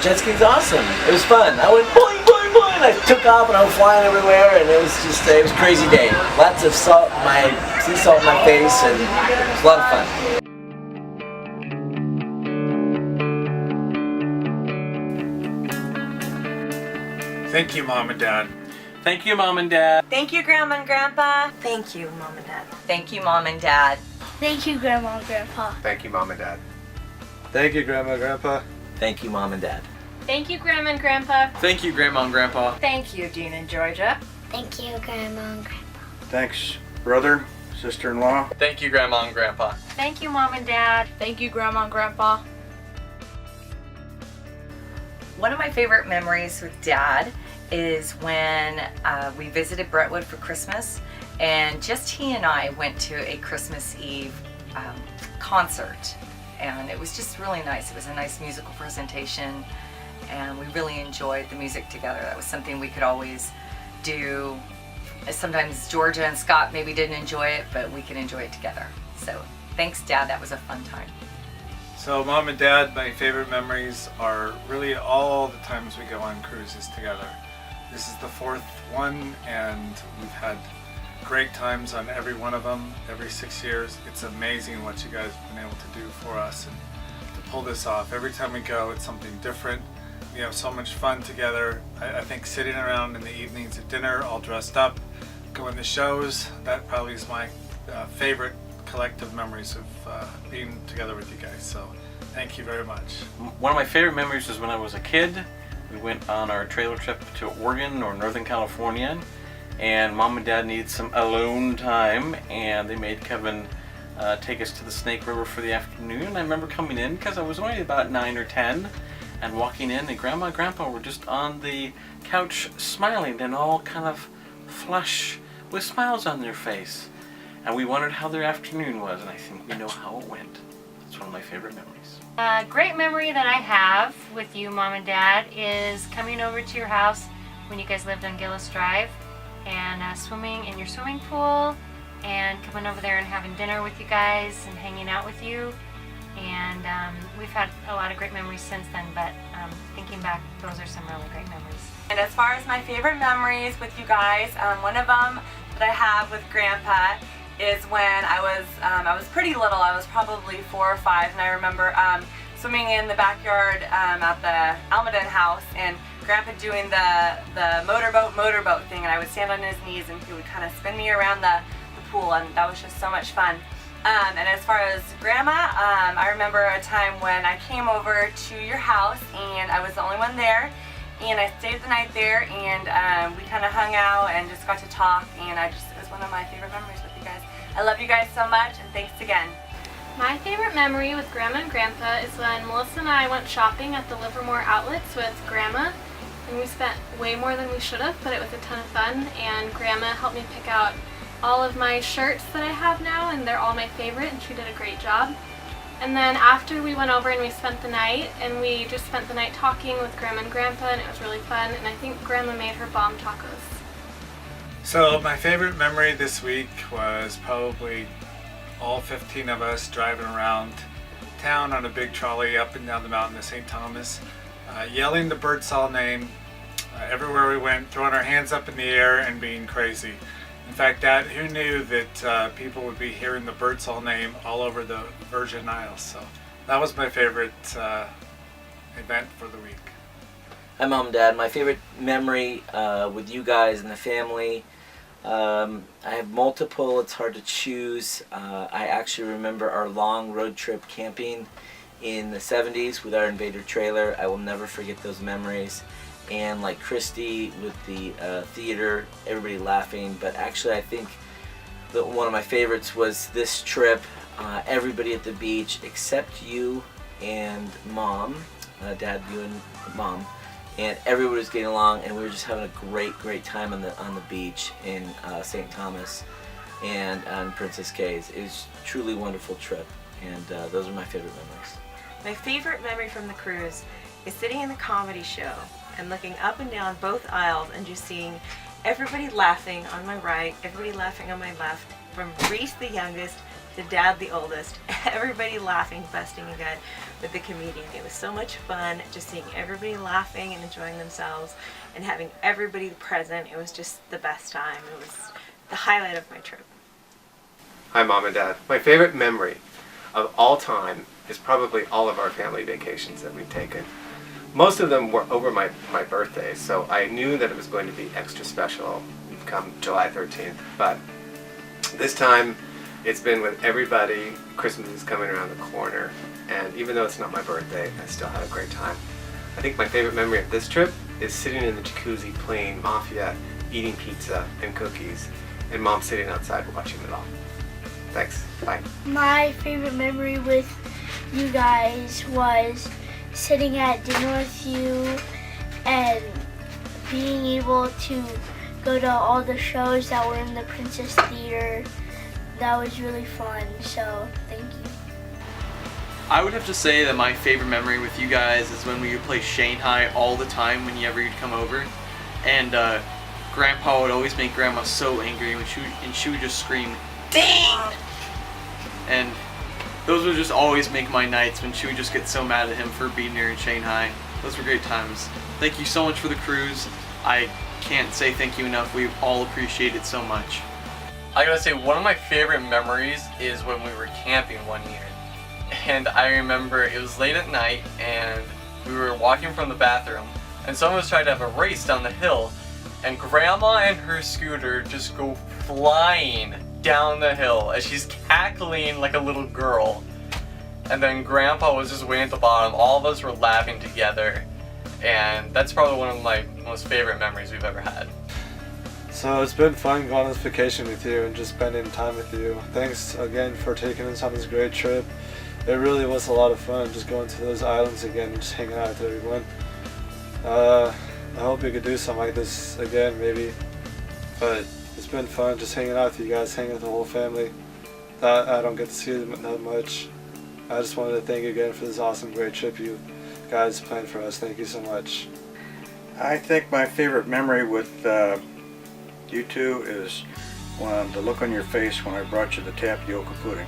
jet ski's awesome. It was fun. I went boing, boing, boing. I took off and I was flying everywhere, and it was a crazy day. Lots of salt, sea salt in my face, and it was a lot of fun. Thank you, Mom and Dad. Thank you, Mom and Dad. Thank you, Grandma and Grandpa. Thank you, Mom and Dad. Thank you, Mom and Dad. Thank you, Grandma and Grandpa. Thank you, Mom and Dad. Thank you, Grandma and Grandpa. Thank you, Mom and Dad. Thank you, Grandma and Grandpa. Thank you, Grandma and Grandpa. Thank you, Dean and Georgia. Thank you, Grandma and Grandpa. Thanks, brother, sister-in-law. Thank you, Grandma and Grandpa. Thank you, Mom and Dad. Thank you, Grandma and Grandpa. One of my favorite memories with Dad is when we visited Brentwood for Christmas, and just he and I went to a Christmas Eve concert, and it was just really nice. It was a nice musical presentation, and we really enjoyed the music together. That was something we could always do. Sometimes Georgia and Scott maybe didn't enjoy it, but we could enjoy it together. So thanks, Dad. That was a fun time. So, Mom and Dad, my favorite memories are really all the times we go on cruises together. This is the 4th one, and we've had great times on every one of them, every 6 years. It's amazing what you guys have been able to do for us and to pull this off. Every time we go, it's something different. We have so much fun together. I think sitting around in the evenings at dinner, all dressed up, going to shows, that probably is my favorite collective memories of being together with you guys. So thank you very much. One of my favorite memories was when I was a kid. We went on our trailer trip to Oregon or Northern California, and Mom and Dad needed some alone time, and they made Kevin take us to the Snake River for the afternoon. I remember coming in because I was only about 9 or 10 and walking in, and Grandma and Grandpa were just on the couch smiling and all kind of flush with smiles on their face, and we wondered how their afternoon was, and I think we know how it went. It's one of my favorite memories. A great memory that I have with you, Mom and Dad, is coming over to your house when you guys lived on Gillis Drive and swimming in your swimming pool and coming over there and having dinner with you guys and hanging out with you. And we've had a lot of great memories since then, but thinking back, those are some really great memories. And as far as my favorite memories with you guys, one of them that I have with Grandpa is when I was pretty little. I was probably 4 or 5, and I remember swimming in the backyard at the Almaden house, and Grandpa doing the motorboat thing, and I would stand on his knees and he would kind of spin me around the pool, and that was just so much fun. And as far as Grandma, I remember a time when I came over to your house and I was the only one there, and I stayed the night there, and we kind of hung out and just got to talk, and it was one of my favorite memories with you guys. I love you guys so much, and thanks again. My favorite memory with Grandma and Grandpa is when Melissa and I went shopping at the Livermore outlets with Grandma, and we spent way more than we should have, but it was a ton of fun, and Grandma helped me pick out all of my shirts that I have now, and they're all my favorite, and she did a great job. And then after we went over and we spent the night, and we just spent the night talking with Grandma and Grandpa, and it was really fun, and I think Grandma made her bomb tacos. So my favorite memory this week was probably all 15 of us driving around town on a big trolley up and down the mountain of St. Thomas, yelling the Burdsall name everywhere we went, throwing our hands up in the air and being crazy. In fact, Dad, who knew that people would be hearing the Burdsall name all over the Virgin Isles? So that was my favorite event for the week. Hi, Mom and Dad. My favorite memory with you guys and the family, I have multiple. It's hard to choose. I actually remember our long road trip camping in the 70s with our Invader trailer. I will never forget those memories. And like Christy with the theater, everybody laughing. But actually, I think that one of my favorites was this trip. Everybody at the beach except you and Mom, Dad, you and Mom, and everybody was getting along, and we were just having a great time on the beach in St. Thomas and on Princess Cays. It was a truly wonderful trip, and those are my favorite memories. My favorite memory from the cruise is sitting in the comedy show and looking up and down both aisles and just seeing everybody laughing on my right, everybody laughing on my left, from Reese the youngest the dad, the oldest, everybody laughing, busting a gut with the comedian. It was so much fun just seeing everybody laughing and enjoying themselves and having everybody present. It was just the best time. It was the highlight of my trip. Hi, Mom and Dad. My favorite memory of all time is probably all of our family vacations that we've taken. Most of them were over my birthday, so I knew that it was going to be extra special come July 13th. But this time, it's been with everybody. Christmas is coming around the corner, and even though it's not my birthday, I still had a great time. I think my favorite memory of this trip is sitting in the jacuzzi playing Mafia, eating pizza and cookies, and Mom sitting outside watching it all. Thanks. Bye. My favorite memory with you guys was sitting at dinner with you and being able to go to all the shows that were in the Princess Theater. That was really fun, so thank you. I would have to say that my favorite memory with you guys is when we would play Shanghai all the time whenever you'd come over. And Grandpa would always make Grandma so angry when she would just scream, "Dang!" And those would just always make my nights when she would just get so mad at him for being there in Shanghai. Those were great times. Thank you so much for the cruise. I can't say thank you enough. We all appreciate it so much. I gotta say, one of my favorite memories is when we were camping one year. And I remember it was late at night and we were walking from the bathroom and someone was trying to have a race down the hill and Grandma and her scooter just go flying down the hill as she's cackling like a little girl. And then Grandpa was just way at the bottom. All of us were laughing together. And that's probably one of my most favorite memories we've ever had. So it's been fun going on this vacation with you and just spending time with you. Thanks again for taking us on this great trip. It really was a lot of fun just going to those islands again and just hanging out with everyone. I hope we could do something like this again maybe. But it's been fun just hanging out with you guys, hanging with the whole family. I don't get to see them that much. I just wanted to thank you again for this awesome great trip you guys planned for us. Thank you so much. I think my favorite memory with you two is when the look on your face when I brought you the tapioca pudding,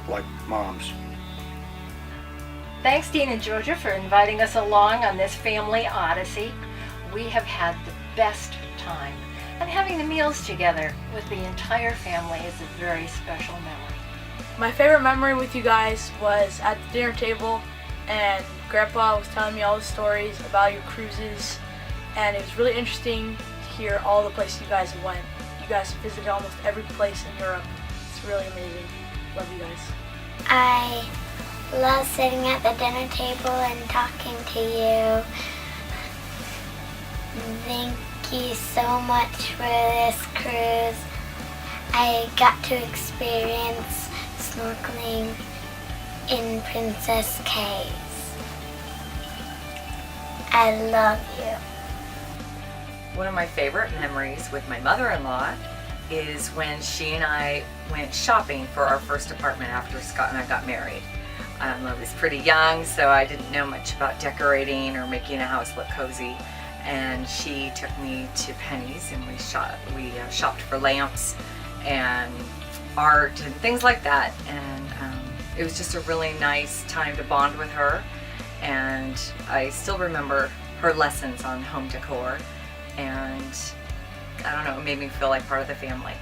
like Mom's. Thanks, Dean and Georgia, for inviting us along on this family odyssey. We have had the best time, and having the meals together with the entire family is a very special memory. My favorite memory with you guys was at the dinner table, and Grandpa was telling me all the stories about your cruises, and it was really interesting to hear all the places you guys went. You guys visited almost every place in Europe. It's really amazing. Love you guys. I love sitting at the dinner table and talking to you. Thank you so much for this cruise. I got to experience snorkeling in Princess Caves. I love you. One of my favorite memories with my mother-in-law is when she and I went shopping for our first apartment after Scott and I got married. I was pretty young, so I didn't know much about decorating or making a house look cozy. And she took me to Penny's and we shopped for lamps and art and things like that. And it was just a really nice time to bond with her. And I still remember her lessons on home decor. And I don't know, it made me feel like part of the family.